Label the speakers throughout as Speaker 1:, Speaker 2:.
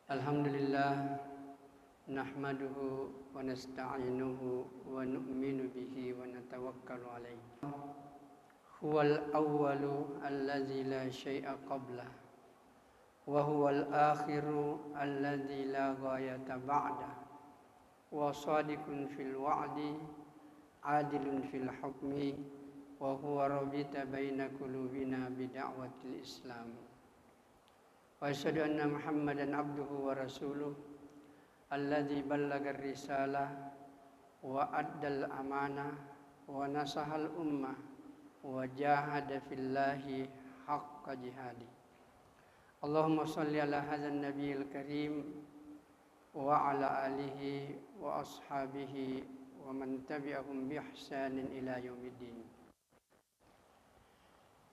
Speaker 1: Alhamdulillah nahmaduhu wa nasta'inuhu wa nu'minu bihi wa natawakkalu alaihi. Huwal awwalu allazi la syai'a qablah wa huwal akhiru allazi la ghayata ba'dah wa shadiqun fil wa'di adilun fil hukmi wa huwa rabita baina qulubina bi da'watil islam. Wa asyhadu anna Muhammadan abduhu wa rasuluh alladzi ballaga ar-risalah wa addal amanah wa nasahal ummah wa jahada fillahi haqqa jihadi. Allahumma shalli ala hadzal nabiyil karim wa ala alihi wa ashabihi wa man tabi'ahum bi ihsanin ila yaumiddin.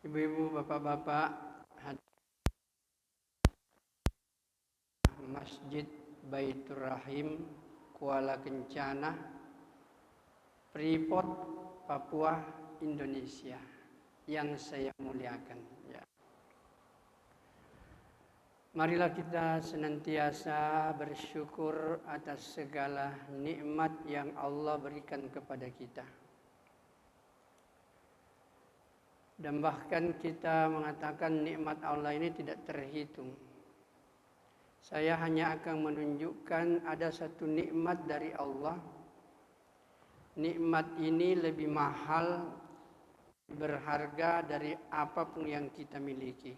Speaker 1: Ibu-ibu, bapak-bapak, Masjid Baitur Rahim, Kuala Kencana, Freeport, Papua, Indonesia yang saya muliakan. Ya. Marilah kita senantiasa bersyukur atas segala nikmat yang Allah berikan kepada kita. Dan bahkan kita mengatakan nikmat Allah ini tidak terhitung. Saya hanya akan menunjukkan ada satu nikmat dari Allah. Nikmat ini lebih mahal, berharga dari apapun yang kita miliki.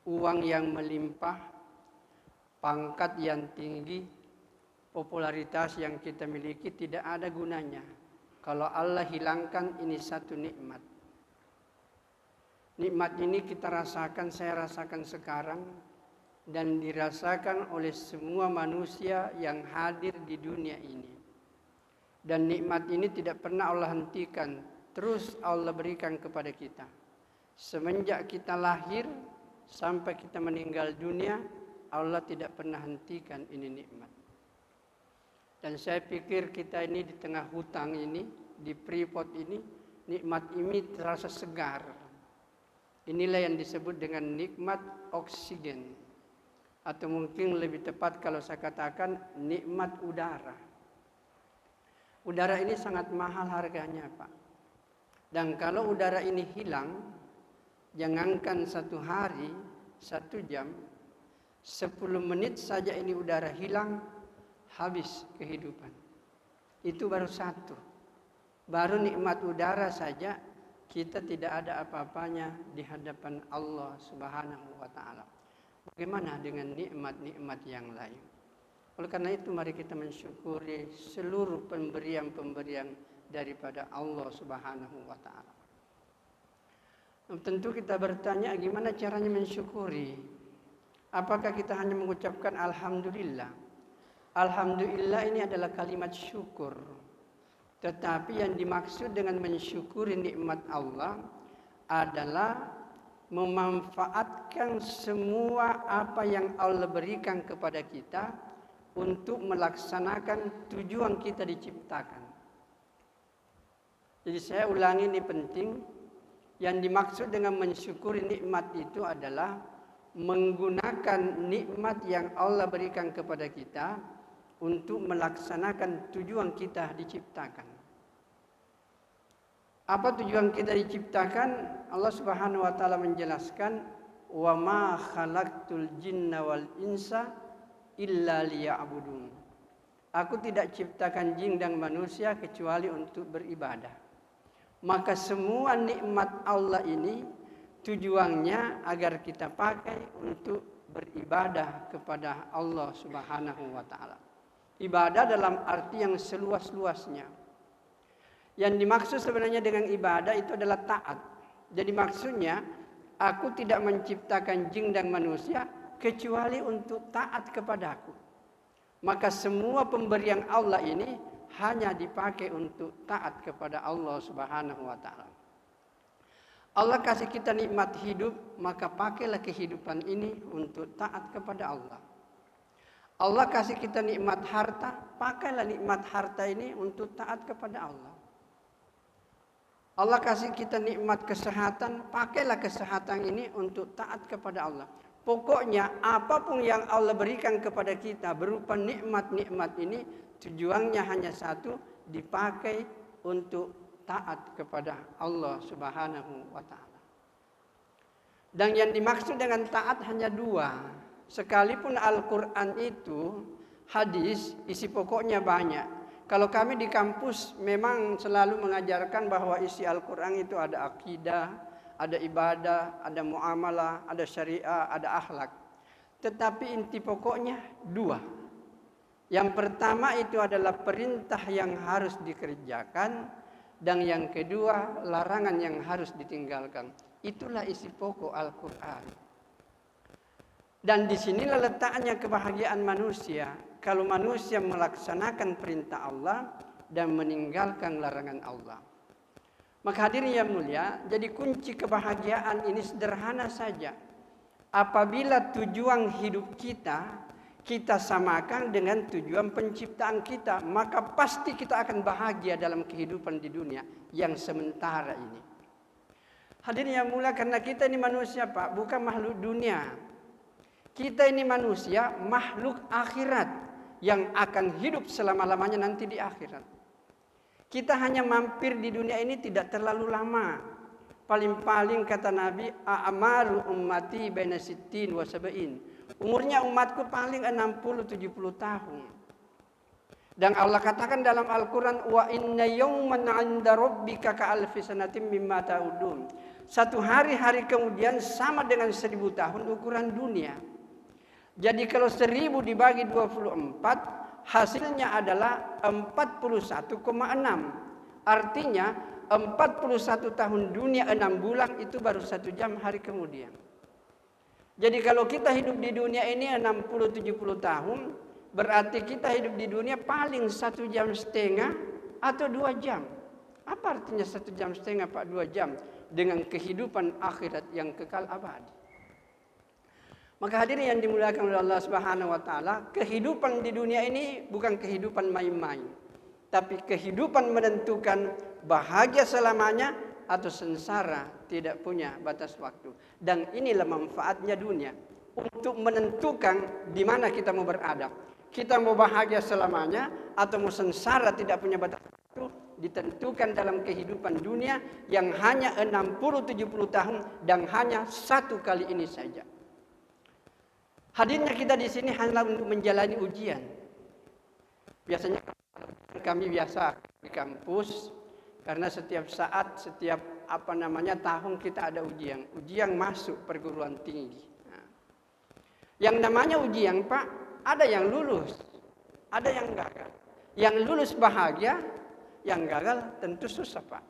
Speaker 1: Uang yang melimpah, pangkat yang tinggi, popularitas yang kita miliki tidak ada gunanya kalau Allah hilangkan ini satu nikmat. Nikmat ini kita rasakan, saya rasakan sekarang, dan dirasakan oleh semua manusia yang hadir di dunia ini. Dan nikmat ini tidak pernah Allah hentikan, terus Allah berikan kepada kita. Semenjak kita lahir sampai kita meninggal dunia, Allah tidak pernah hentikan ini nikmat. Dan saya pikir kita ini di tengah hutang ini, di Freeport ini, nikmat ini terasa segar. Inilah yang disebut dengan nikmat oksigen. Atau mungkin lebih tepat kalau saya katakan nikmat udara. Udara ini sangat mahal harganya, Pak. Dan kalau udara ini hilang, jangankan 1 hari, 1 jam, 10 menit saja ini udara hilang, habis kehidupan. Itu baru satu. Baru nikmat udara saja, kita tidak ada apa-apanya di hadapan Allah Subhanahu wa ta'ala. Bagaimana dengan nikmat-nikmat yang lain? Oleh karena itu mari kita mensyukuri seluruh pemberian-pemberian daripada Allah Subhanahu wa ta'ala. Tentu kita bertanya gimana caranya mensyukuri? Apakah kita hanya mengucapkan alhamdulillah? Alhamdulillah ini adalah kalimat syukur. Tetapi yang dimaksud dengan mensyukuri nikmat Allah adalah memanfaatkan semua apa yang Allah berikan kepada kita untuk melaksanakan tujuan kita diciptakan. Jadi saya ulangi, ini penting. Yang dimaksud dengan mensyukuri nikmat itu adalah menggunakan nikmat yang Allah berikan kepada kita untuk melaksanakan tujuan kita diciptakan. Apa tujuan kita diciptakan? Allah Subhanahu wa ta'ala menjelaskan, wa ma khalaqtul jinna wal insa illa liya'budun. Aku tidak ciptakan jin dan manusia kecuali untuk beribadah. Maka semua nikmat Allah ini tujuannya agar kita pakai untuk beribadah kepada Allah Subhanahu wa ta'ala. Ibadah dalam arti yang seluas-luasnya. Yang dimaksud sebenarnya dengan ibadah itu adalah taat. Jadi maksudnya, aku tidak menciptakan jin dan manusia kecuali untuk taat kepadaku. Maka semua pemberian Allah ini hanya dipakai untuk taat kepada Allah Subhanahu wa ta'ala. Allah kasih kita nikmat hidup, maka pakailah kehidupan ini untuk taat kepada Allah. Allah kasih kita nikmat harta, pakailah nikmat harta ini untuk taat kepada Allah. Allah kasih kita nikmat kesehatan, pakailah kesehatan ini untuk taat kepada Allah. Pokoknya apapun yang Allah berikan kepada kita berupa nikmat-nikmat ini tujuannya hanya satu, dipakai untuk taat kepada Allah Subhanahu wa taala. Dan yang dimaksud dengan taat hanya dua. Sekalipun Al-Qur'an itu hadis, isi pokoknya banyak. Kalau kami di kampus memang selalu mengajarkan bahwa isi Al-Qur'an itu ada akidah, ada ibadah, ada muamalah, ada syariah, ada akhlak. Tetapi inti pokoknya dua. Yang pertama itu adalah perintah yang harus dikerjakan, dan yang kedua larangan yang harus ditinggalkan. Itulah isi pokok Al-Quran. Dan disinilah letaknya kebahagiaan manusia. Kalau manusia melaksanakan perintah Allah dan meninggalkan larangan Allah. Maka hadirin yang mulia, jadi kunci kebahagiaan ini sederhana saja. Apabila tujuan hidup kita samakan dengan tujuan penciptaan kita, maka pasti kita akan bahagia dalam kehidupan di dunia yang sementara ini. Hadirin yang mulia, karena kita ini manusia Pak, bukan makhluk dunia. Kita ini manusia, makhluk akhirat yang akan hidup selama-lamanya nanti di akhirat. Kita hanya mampir di dunia ini tidak terlalu lama. Paling-paling kata Nabi, a'malu ummati baina sittin wa sab'in. Umurnya umatku paling 60-70 tahun. Dan Allah katakan dalam Al-Quran, wa inna yawman 'inda rabbika ka'alfi sanatin mimma ta'udun. Satu hari kemudian sama dengan 1000 tahun ukuran dunia. Jadi kalau 1000 dibagi 24, hasilnya adalah 41,6. Artinya 41 tahun dunia 6 bulan itu baru 1 jam hari kemudian. Jadi kalau kita hidup di dunia ini 60-70 tahun, berarti kita hidup di dunia paling 1,5 jam atau 2 jam. Apa artinya 1,5 jam Pak, 2 jam dengan kehidupan akhirat yang kekal abadi? Maka hadirin yang dimuliakan oleh Allah Subhanahu wa taala, kehidupan di dunia ini bukan kehidupan main-main, tapi kehidupan menentukan bahagia selamanya atau sengsara tidak punya batas waktu. Dan inilah manfaatnya dunia untuk menentukan di mana kita mau berada. Kita mau bahagia selamanya atau mau sengsara tidak punya batas waktu, ditentukan dalam kehidupan dunia yang hanya 60-70 tahun dan hanya satu kali ini saja. Hadirnya kita di sini hanya untuk menjalani ujian. Biasanya kami biasa di kampus, karena setiap saat, setiap tahun kita ada ujian masuk perguruan tinggi. Nah, yang namanya ujian Pak, ada yang lulus, ada yang gagal. Yang lulus bahagia, yang gagal tentu susah Pak.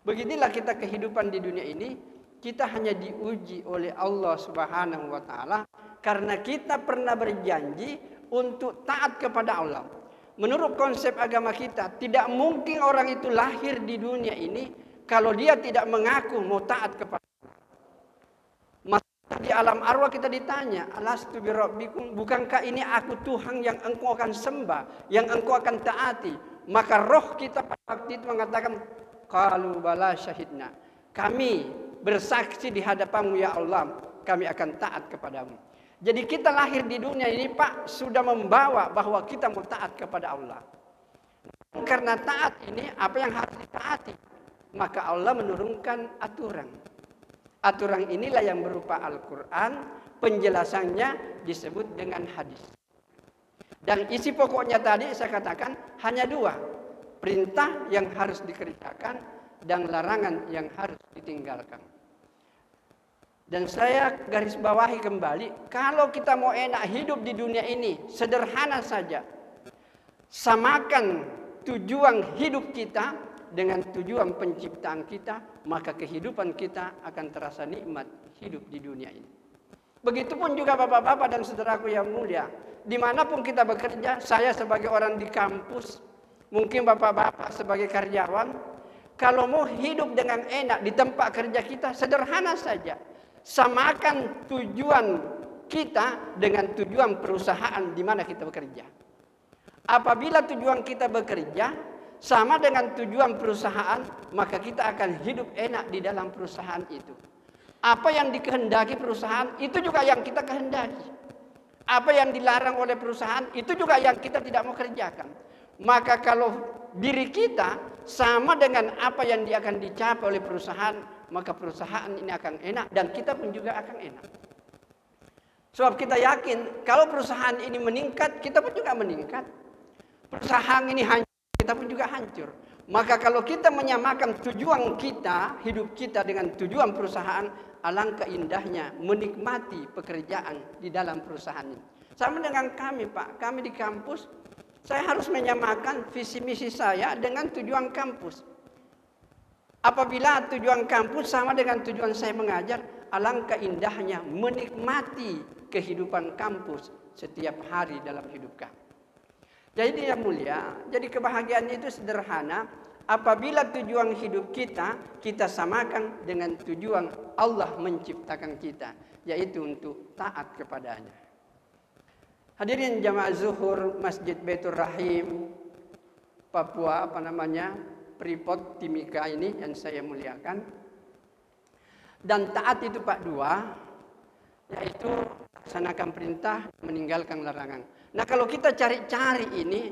Speaker 1: Beginilah kita kehidupan di dunia ini. Kita hanya diuji oleh Allah Subhanahu wa taala karena kita pernah berjanji untuk taat kepada Allah. Menurut konsep agama kita, tidak mungkin orang itu lahir di dunia ini kalau dia tidak mengaku mau taat kepada Allah. Masa di alam arwah kita ditanya, alastu birabbikum, bukankah ini aku Tuhan yang engkau akan sembah, yang engkau akan taati? Maka roh kita pada waktu itu mengatakan, qalu bala syahidna. Kami bersaksi di hadapanmu ya Allah, kami akan taat kepadamu. Jadi kita lahir di dunia ini Pak sudah membawa bahwa kita mau taat kepada Allah. Karena taat ini apa yang harus ditaati, maka Allah menurunkan aturan. Aturan inilah yang berupa Al-Quran, penjelasannya disebut dengan hadis. Dan isi pokoknya tadi saya katakan hanya dua, perintah yang harus dikerjakan dan larangan yang harus ditinggalkan. Dan saya garis bawahi kembali, kalau kita mau enak hidup di dunia ini, sederhana saja. Samakan tujuan hidup kita dengan tujuan penciptaan kita, maka kehidupan kita akan terasa nikmat hidup di dunia ini. Begitupun juga bapak-bapak dan saudaraku yang mulia, dimanapun kita bekerja, saya sebagai orang di kampus, mungkin bapak-bapak sebagai karyawan, kalau mau hidup dengan enak di tempat kerja kita, sederhana saja. Samakan tujuan kita dengan tujuan perusahaan di mana kita bekerja. Apabila tujuan kita bekerja sama dengan tujuan perusahaan, maka kita akan hidup enak di dalam perusahaan itu. Apa yang dikehendaki perusahaan, itu juga yang kita kehendaki. Apa yang dilarang oleh perusahaan, itu juga yang kita tidak mau kerjakan. Maka kalau diri kita sama dengan apa yang akan dicapai oleh perusahaan, maka perusahaan ini akan enak dan kita pun juga akan enak. Sebab kita yakin kalau perusahaan ini meningkat, kita pun juga meningkat. Perusahaan ini hancur, kita pun juga hancur. Maka kalau kita menyamakan tujuan kita, hidup kita dengan tujuan perusahaan, alangkah indahnya menikmati pekerjaan di dalam perusahaan ini. Sama dengan kami, Pak. Kami di kampus, saya harus menyamakan visi misi saya dengan tujuan kampus. Apabila tujuan kampus sama dengan tujuan saya mengajar, alangkah indahnya menikmati kehidupan kampus setiap hari dalam hidup kami. Jadi yang mulia, jadi kebahagiaan itu sederhana apabila tujuan hidup kita samakan dengan tujuan Allah menciptakan kita, yaitu untuk taat kepadanya. Hadirin jamaah zuhur Masjid Baitur Rahim Papua, Freeport Timika ini yang saya muliakan. Dan taat itu Pak dua, yaitu laksanakan perintah, meninggalkan larangan. Nah, kalau kita cari-cari ini,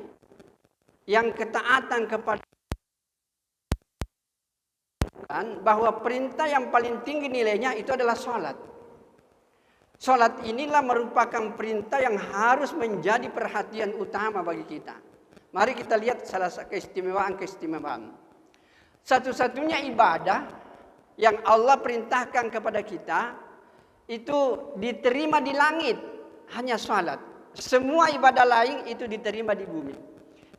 Speaker 1: yang ketaatan kepada bahwa perintah yang paling tinggi nilainya itu adalah sholat. Sholat inilah merupakan perintah yang harus menjadi perhatian utama bagi kita. Mari kita lihat salah satu keistimewaan. Satu-satunya ibadah yang Allah perintahkan kepada kita itu diterima di langit, hanya sholat. Semua ibadah lain itu diterima di bumi.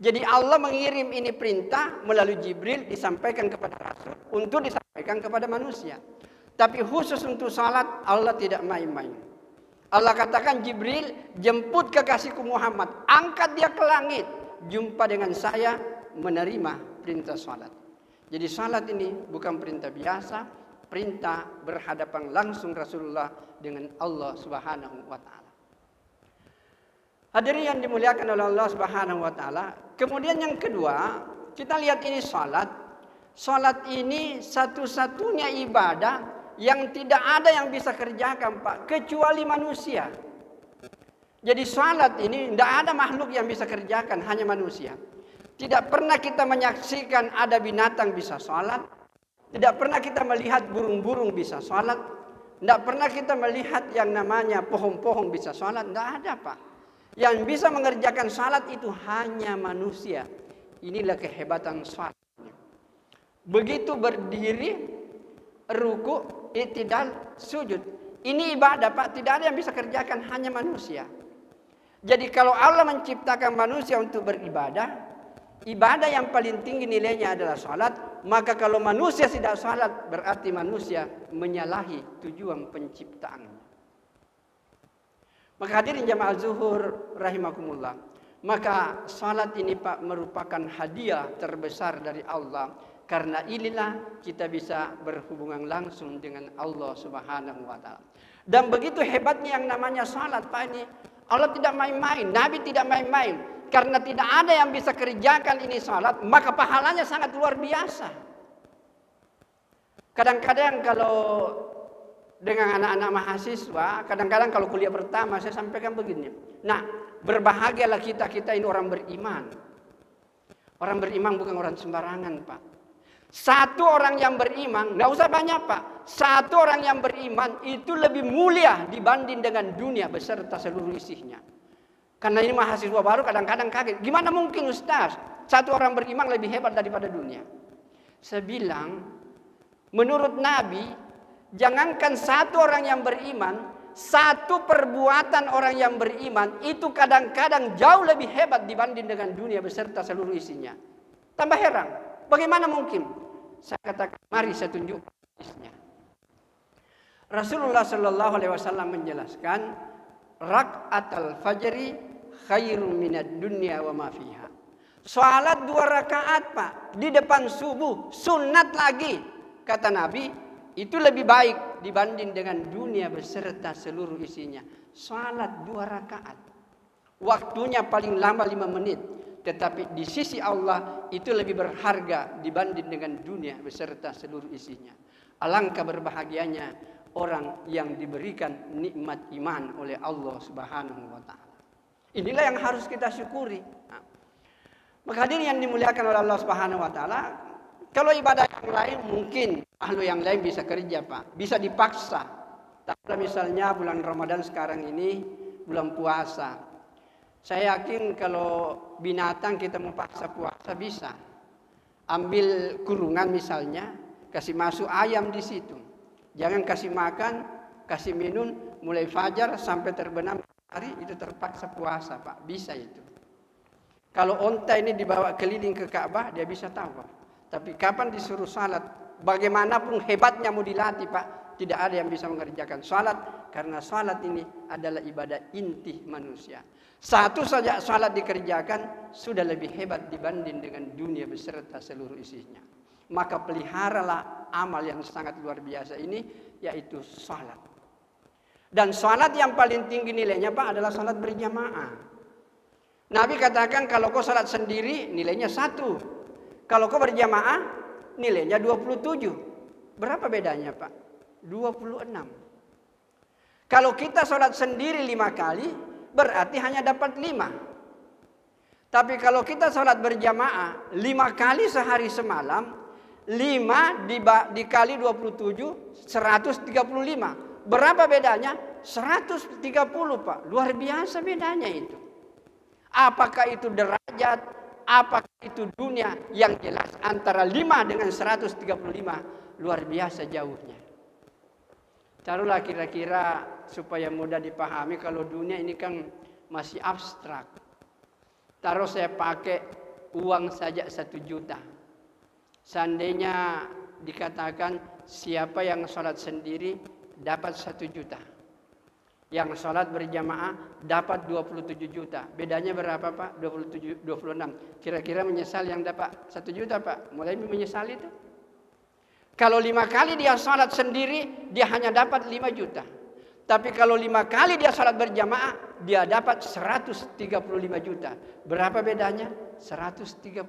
Speaker 1: Jadi Allah mengirim ini perintah melalui Jibril disampaikan kepada Rasul untuk disampaikan kepada manusia. Tapi khusus untuk salat Allah tidak main-main. Allah katakan, Jibril jemput kekasihku Muhammad, angkat dia ke langit, jumpa dengan saya, menerima perintah salat. Jadi salat ini bukan perintah biasa, perintah berhadapan langsung Rasulullah dengan Allah Subhanahu wa taala. Hadirin yang dimuliakan oleh Allah Subhanahu wa taala. Kemudian yang kedua, kita lihat ini salat. Salat ini satu-satunya ibadah yang tidak ada yang bisa kerjakan, Pak, kecuali manusia. Jadi salat ini tidak ada makhluk yang bisa kerjakan, hanya manusia. Tidak pernah kita menyaksikan ada binatang bisa salat. Tidak pernah kita melihat burung-burung bisa salat. Tidak pernah kita melihat yang namanya pohon-pohon bisa salat. Tidak ada, Pak. Yang bisa mengerjakan salat itu hanya manusia. Inilah kehebatan salat. Begitu berdiri, ruku, i'tidal, sujud. Ini ibadah, Pak. Tidak ada yang bisa kerjakan, hanya manusia. Jadi kalau Allah menciptakan manusia untuk beribadah, ibadah yang paling tinggi nilainya adalah salat. Maka kalau manusia tidak salat, berarti manusia menyalahi tujuan penciptaan. Maka hadirin jamaah zuhur rahimakumullah. Maka salat ini Pak merupakan hadiah terbesar dari Allah. Karena inilah kita bisa berhubungan langsung dengan Allah Subhanahu wa taala. Dan begitu hebatnya yang namanya salat Pak ini. Allah tidak main-main, Nabi tidak main-main. Karena tidak ada yang bisa kerjakan ini salat, maka pahalanya sangat luar biasa. Kadang-kadang kalau dengan anak-anak mahasiswa, kadang-kadang kalau kuliah pertama saya sampaikan begini. Nah, berbahagialah kita ini orang beriman. Orang beriman bukan orang sembarangan, Pak. Satu orang yang beriman, nggak usah banyak, Pak. Satu orang yang beriman itu lebih mulia dibanding dengan dunia beserta seluruh isinya. Karena ini mahasiswa baru kadang-kadang kaget. Gimana mungkin Ustaz? Satu orang beriman lebih hebat daripada dunia. Saya bilang, menurut Nabi, jangankan satu orang yang beriman, satu perbuatan orang yang beriman itu kadang-kadang jauh lebih hebat dibanding dengan dunia beserta seluruh isinya. Tambah heran, bagaimana mungkin? Saya katakan, mari saya tunjukkan hadisnya. Rasulullah Shallallahu Alaihi Wasallam menjelaskan, rakaatul fajri khairun minad dunya wa ma fiha. Salat 2 rakaat Pak di depan subuh, sunat lagi, kata Nabi, itu lebih baik dibanding dengan dunia beserta seluruh isinya. Salat 2 rakaat. Waktunya paling lama 5 menit. Tetapi di sisi Allah itu lebih berharga dibanding dengan dunia beserta seluruh isinya. Alangkah berbahagianya orang yang diberikan nikmat iman oleh Allah Subhanahu wa taala. Inilah yang harus kita syukuri. Nah, maka hadirin yang dimuliakan oleh Allah Subhanahu wa taala, kalau ibadah yang lain mungkin yang lain bisa kerja, Pak, bisa dipaksa. Tapi misalnya bulan Ramadan sekarang ini bulan puasa. Saya yakin kalau binatang kita mau paksa puasa bisa. Ambil kurungan misalnya, kasih masuk ayam di situ. Jangan kasih makan, kasih minum mulai fajar sampai terbenam hari itu terpaksa puasa, Pak. Bisa itu. Kalau onta ini dibawa keliling ke Ka'bah, dia bisa tawaf. Tapi kapan disuruh salat, bagaimanapun hebatnya mau dilatih, Pak, tidak ada yang bisa mengerjakan salat, karena salat ini adalah ibadah inti manusia. Satu saja salat dikerjakan sudah lebih hebat dibanding dengan dunia beserta seluruh isinya. Maka peliharalah amal yang sangat luar biasa ini, yaitu salat. Dan salat yang paling tinggi nilainya, Pak, adalah salat berjamaah. Nabi katakan kalau kau salat sendiri nilainya 1. Kalau kau berjamaah nilainya 27. Berapa bedanya, Pak? 26. Kalau kita salat sendiri 5 kali, berarti hanya dapat 5. Tapi kalau kita salat berjamaah 5 kali sehari semalam, 5 dikali 27, 135. Berapa bedanya? 130, Pak. Luar biasa bedanya itu. Apakah itu derajat? Apakah itu dunia? Yang jelas antara 5 dengan 135 luar biasa jauhnya. Taruhlah kira-kira supaya mudah dipahami, kalau dunia ini kan masih abstrak. Taruh saya pakai uang saja 1 juta. Seandainya dikatakan siapa yang sholat sendiri dapat 1 juta. Yang sholat berjamaah dapat 27 juta. Bedanya berapa, Pak? 27, 26. Kira-kira menyesal yang dapat 1 juta, Pak? Mulai menyesal itu. Kalau 5 kali dia sholat sendiri, dia hanya dapat 5 juta. Tapi kalau 5 kali dia sholat berjamaah, dia dapat 135 juta. Berapa bedanya? 130.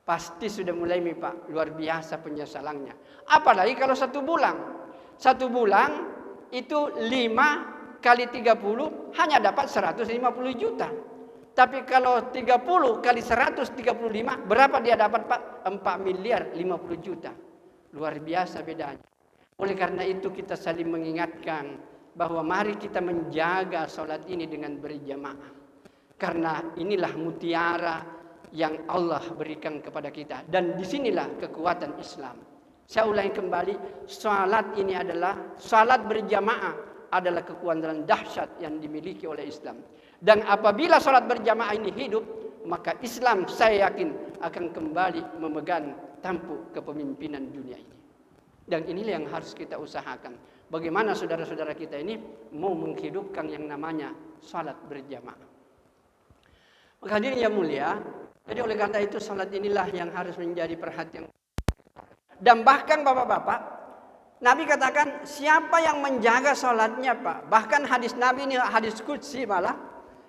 Speaker 1: Pasti sudah mulai, Pak, luar biasa penyesalannya. Apalagi kalau 1 bulan. 1 bulan itu 5 kali 30 hanya dapat 150 juta. Tapi kalau 30 kali 135, berapa dia dapat, Pak? 4 miliar 50 juta. Luar biasa bedanya. Oleh karena itu kita saling mengingatkan bahwa mari kita menjaga sholat ini dengan berjamaah. Karena inilah mutiara yang Allah berikan kepada kita. Dan disinilah kekuatan Islam. Saya ulangi kembali, sholat ini adalah, sholat berjamaah adalah kekuatan dahsyat yang dimiliki oleh Islam. Dan apabila sholat berjamaah ini hidup, maka Islam saya yakin akan kembali memegang tampuk kepemimpinan dunia ini. Dan inilah yang harus kita usahakan. Bagaimana saudara-saudara kita ini mau menghidupkan yang namanya sholat berjamaah. Maka hadirin yang mulia, jadi oleh karena itu sholat inilah yang harus menjadi perhatian. Dan bahkan bapak-bapak, Nabi katakan siapa yang menjaga sholatnya, Pak. Bahkan hadis Nabi ini hadis qudsi malah,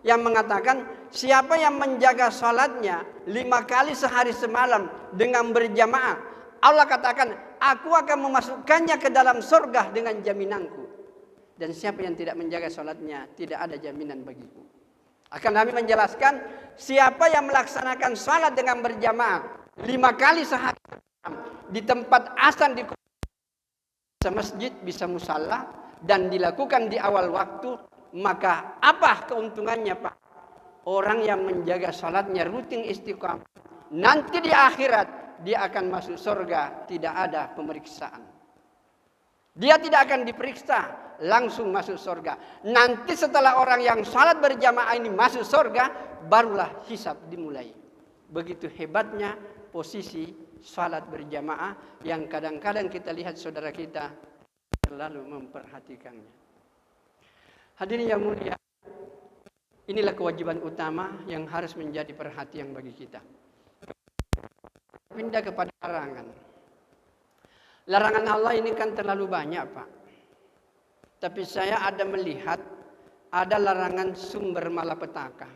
Speaker 1: yang mengatakan siapa yang menjaga sholatnya 5 kali sehari semalam dengan berjamaah, Allah katakan aku akan memasukkannya ke dalam surga dengan jaminanku. Dan siapa yang tidak menjaga sholatnya, tidak ada jaminan bagiku. Akan Nabi menjelaskan siapa yang melaksanakan sholat dengan berjamaah 5 kali sehari di tempat azan, di masjid, bisa musalla, dan dilakukan di awal waktu, maka apa keuntungannya, Pak? Orang yang menjaga salatnya rutin istiqamah, nanti di akhirat dia akan masuk surga, tidak ada pemeriksaan. Dia tidak akan diperiksa, langsung masuk surga. Nanti setelah orang yang salat berjamaah ini masuk surga, barulah hisab dimulai. Begitu hebatnya posisi salat berjamaah yang kadang-kadang kita lihat saudara kita terlalu memperhatikannya. Hadirin yang mulia, inilah kewajiban utama yang harus menjadi perhatian bagi kita. Pindah kepada larangan. Larangan Allah ini kan terlalu banyak, Pak. Tapi saya ada melihat ada larangan sumber malapetaka.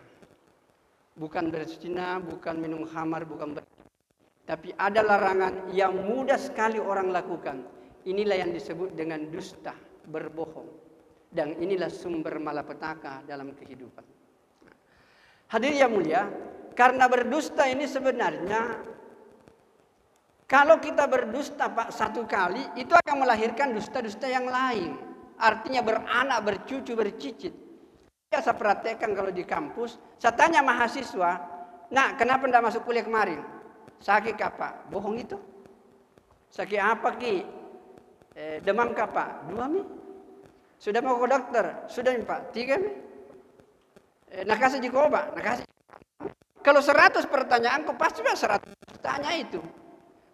Speaker 1: Bukan berzina, bukan minum khamar, bukan tapi ada larangan yang mudah sekali orang lakukan, Inilah yang disebut dengan dusta, berbohong. Dan inilah sumber malapetaka dalam kehidupan. Hadirin yang mulia, karena berdusta ini sebenarnya, kalau kita berdusta Pak satu kali, itu akan melahirkan dusta-dusta yang lain. Artinya beranak, bercucu, bercicit. Saya praktekkan kalau di kampus, saya tanya mahasiswa, nah kenapa tidak masuk kuliah kemarin? Sakit apa? Bohong itu. Sakit apa Ki? Demam apa? 2 mi. Sudah mau ke dokter? Sudah Pak, 3 mi. Nak kasih jikoba? Nak kasih. Kalau 100 pertanyaanku pasti 100 tanya itu.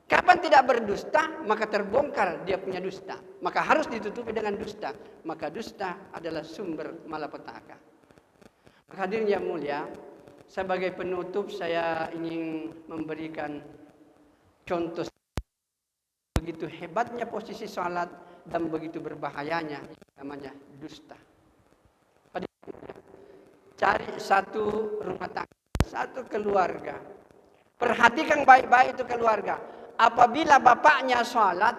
Speaker 1: Kapan tidak berdusta, maka terbongkar dia punya dusta. Maka harus ditutupi dengan dusta. Maka dusta adalah sumber malapetaka. Hadirin yang mulia, sebagai penutup saya ingin memberikan contoh begitu hebatnya posisi salat dan begitu berbahayanya namanya dusta. Cari satu rumah tangga, satu keluarga. Perhatikan baik-baik itu keluarga. Apabila bapaknya salat,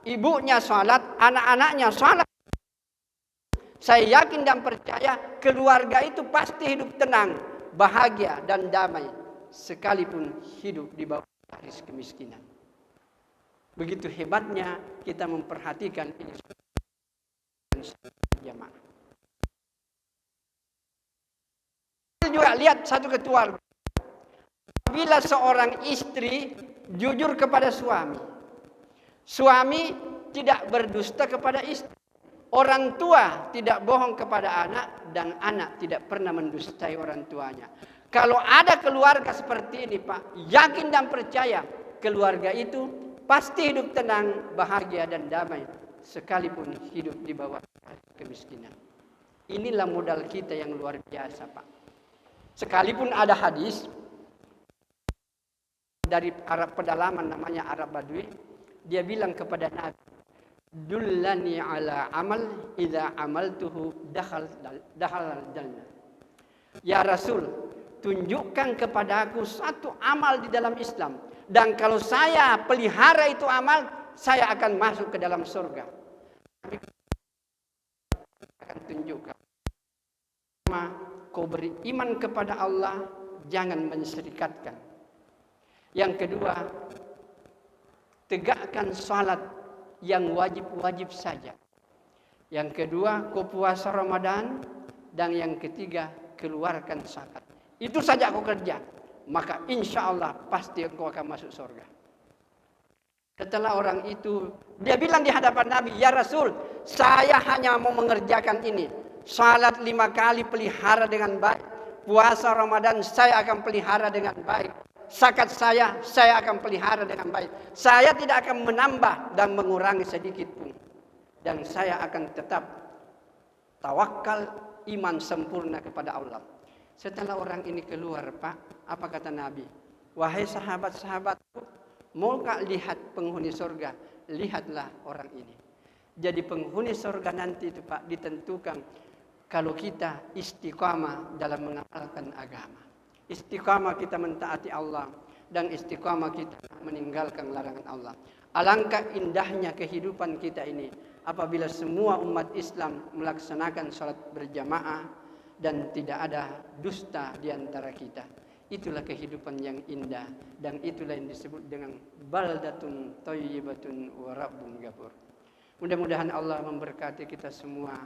Speaker 1: ibunya salat, anak-anaknya salat, saya yakin dan percaya keluarga itu pasti hidup tenang, bahagia dan damai, sekalipun hidup di bawah garis kemiskinan. Begitu hebatnya kita memperhatikan ini jamaah. Juga lihat satu keluarga. Bila seorang istri jujur kepada suami, suami tidak berdusta kepada istri, orang tua tidak bohong kepada anak, dan anak tidak pernah mendustai orang tuanya. Kalau ada keluarga seperti ini Pak, yakin dan percaya keluarga itu pasti hidup tenang, bahagia dan damai, sekalipun hidup di bawah kemiskinan. Inilah modal kita yang luar biasa Pak. Sekalipun ada hadis dari Arab pedalaman namanya Arab Badui, dia bilang kepada Nabi, "Dullani ala amal idza amaltuhu dakhal jannah." Ya Rasul, tunjukkan kepadaku satu amal di dalam Islam, dan kalau saya pelihara itu amal, saya akan masuk ke dalam surga. Akan tunjukkan. Kau beriman kepada Allah, jangan menserikatkan. Yang kedua, tegakkan salat yang wajib-wajib saja. Yang kedua, kau puasa Ramadan. Dan yang ketiga, keluarkan zakat. Itu saja kau kerja. Maka insya Allah pasti engkau akan masuk surga. Setelah orang itu, dia bilang di hadapan Nabi, "Ya Rasul, saya hanya mau mengerjakan ini. Salat 5 kali pelihara dengan baik. Puasa Ramadan saya akan pelihara dengan baik. Zakat saya akan pelihara dengan baik. Saya tidak akan menambah dan mengurangi sedikit pun. Dan saya akan tetap tawakal, iman sempurna kepada Allah." Setelah orang ini keluar Pak, apa kata Nabi? "Wahai sahabat-sahabatku, maukah lihat penghuni surga? Lihatlah orang ini." Jadi penghuni surga nanti itu Pak ditentukan kalau kita istiqamah dalam mengamalkan agama. Istiqamah kita mentaati Allah, dan istiqamah kita meninggalkan larangan Allah. Alangkah indahnya kehidupan kita ini apabila semua umat Islam melaksanakan salat berjamaah dan tidak ada dusta di antara kita. Itulah kehidupan yang indah, dan itulah yang disebut dengan baldatun thayyibatun wa rabbun ghafur. Mudah-mudahan Allah memberkati kita semua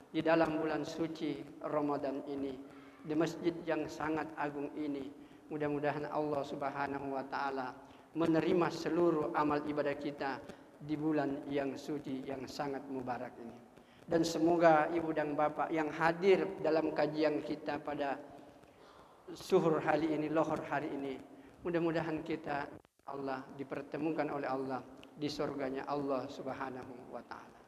Speaker 1: di dalam bulan suci Ramadan ini, di masjid yang sangat agung ini. Mudah-mudahan Allah Subhanahu wa taala menerima seluruh amal ibadah kita di bulan yang suci yang sangat mubarak ini. Dan semoga ibu dan bapak yang hadir dalam kajian kita pada suhur hari ini, lohor hari ini, mudah-mudahan kita Allah dipertemukan oleh Allah di surganya Allah Subhanahu wa taala.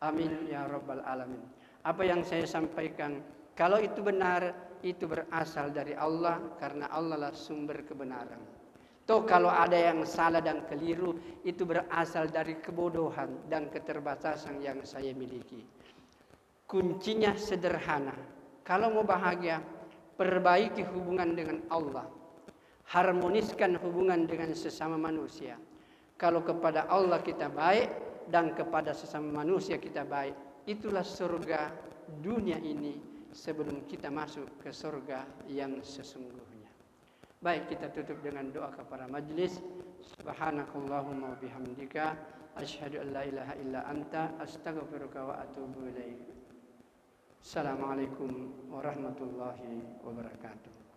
Speaker 1: Amin ya rabbal alamin. Apa yang saya sampaikan, kalau itu benar, itu berasal dari Allah, karena Allah lah sumber kebenaran. Toh kalau ada yang salah dan keliru, itu berasal dari kebodohan dan keterbatasan yang saya miliki. Kuncinya sederhana. Kalau mau bahagia, perbaiki hubungan dengan Allah. Harmoniskan hubungan dengan sesama manusia. Kalau kepada Allah kita baik, dan kepada sesama manusia kita baik. Itulah surga dunia ini sebelum kita masuk ke surga yang sesungguhnya. Baik, kita tutup dengan doa kepada majelis. Subhanakallahumma wa bihamdika asyhadu an la ilaha illa anta astaghfiruka wa atubu ilaik. Assalamualaikum warahmatullahi wabarakatuh.